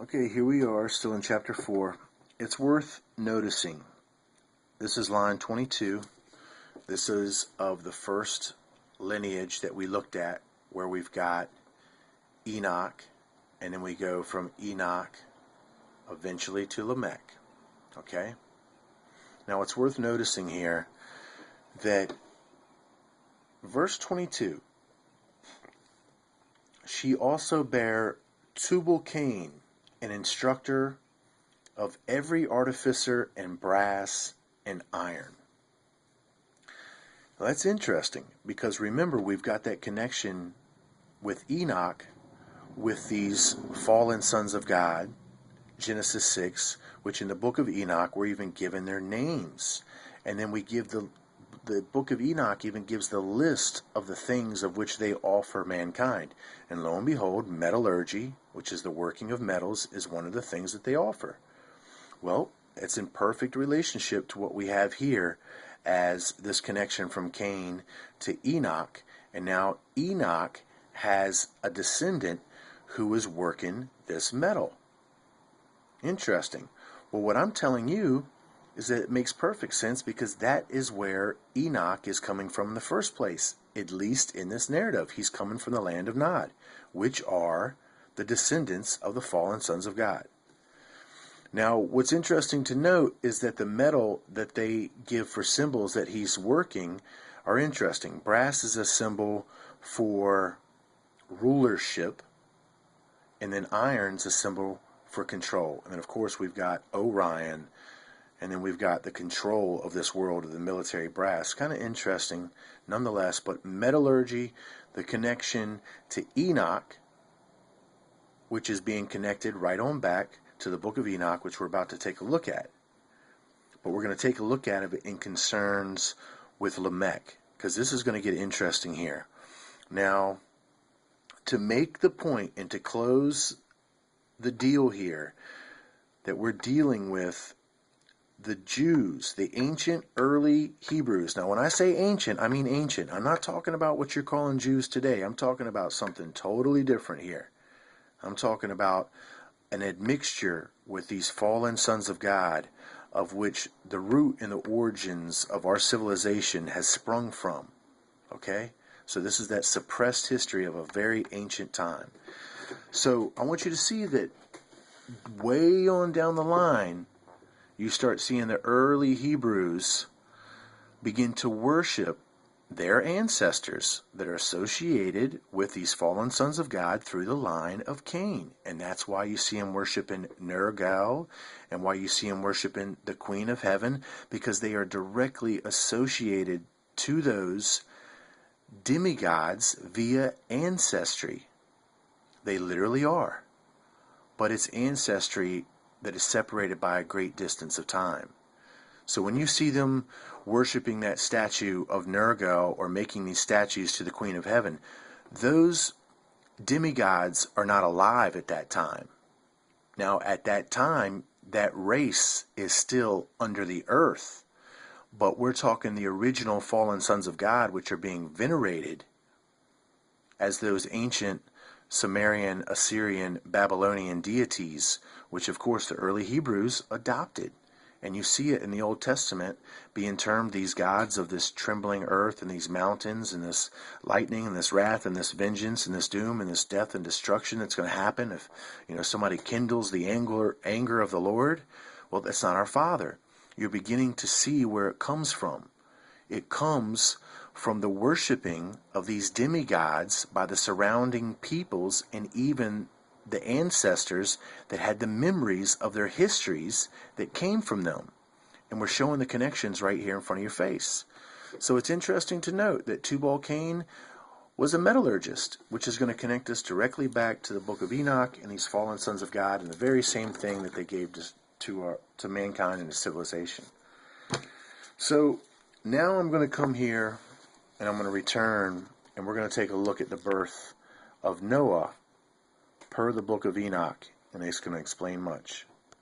Okay, here we are, still in chapter 4. It's worth noticing. This is line 22. This is of the first lineage that we looked at, where we've got Enoch, and then we go from Enoch eventually to Lamech. Okay? Now it's worth noticing here that verse 22, she also bare Tubal Cain, an instructor of every artificer and brass and iron. Now that's interesting, because remember, we've got that connection with Enoch, with these fallen sons of God, Genesis 6, which in the book of Enoch we're even given their names. And then we give the book of Enoch even gives the list of the things of which they offer mankind. And lo and behold, metallurgy, which is the working of metals, is one of the things that they offer. Well, it's in perfect relationship to what we have here as this connection from Cain to Enoch. And now Enoch has a descendant who is working this metal. Interesting. Well, what I'm telling you is that it makes perfect sense, because that is where Enoch is coming from in the first place, at least in this narrative. He's coming from the land of Nod, which are the descendants of the fallen sons of God. Now, what's interesting to note is that the metal that they give for symbols that he's working are interesting. Brass is a symbol for rulership, and then iron's a symbol for control. And then, of course, we've got Orion, and then we've got the control of this world of the military brass. Kind of interesting nonetheless, but metallurgy, the connection to Enoch, which is being connected right on back to the book of Enoch, which we're about to take a look at. But we're going to take a look at it in concerns with Lamech, because this is going to get interesting here. Now, to make the point and to close the deal here, that we're dealing with the Jews, the ancient early Hebrews. Now, when I say ancient, I mean ancient. I'm not talking about what you're calling Jews today. I'm talking about something totally different here. I'm talking about an admixture with these fallen sons of God, of which the root and the origins of our civilization has sprung from. Okay? So this is that suppressed history of a very ancient time. So I want you to see that way on down the line, you start seeing the early Hebrews begin to worship their ancestors that are associated with these fallen sons of God through the line of Cain. And that's why you see them worshiping Nergal, and why you see them worshiping the Queen of Heaven, because they are directly associated to those demigods via ancestry. They literally are. But it's ancestry that is separated by a great distance of time. So when you see them worshiping that statue of Nergal, or making these statues to the Queen of Heaven, those demigods are not alive at that time. Now, at that time, that race is still under the earth. But we're talking the original fallen sons of God, which are being venerated as those ancient Sumerian, Assyrian, Babylonian deities, which of course the early Hebrews adopted. And you see it in the Old Testament being termed these gods of this trembling earth, and these mountains, and this lightning, and this wrath, and this vengeance, and this doom, and this death and destruction that's going to happen if somebody kindles the anger of the Lord. Well, that's not our Father. You're beginning to see where it comes from. It comes from the worshiping of these demigods by the surrounding peoples, and even the ancestors that had the memories of their histories that came from them. And we're showing the connections right here in front of your face. So it's interesting to note that Tubal Cain was a metallurgist, which is going to connect us directly back to the book of Enoch and these fallen sons of God, and the very same thing that they gave to mankind and to civilization. So now I'm going to come here, and I'm going to return, and we're going to take a look at the birth of Noah per the book of Enoch, and it's going to explain much.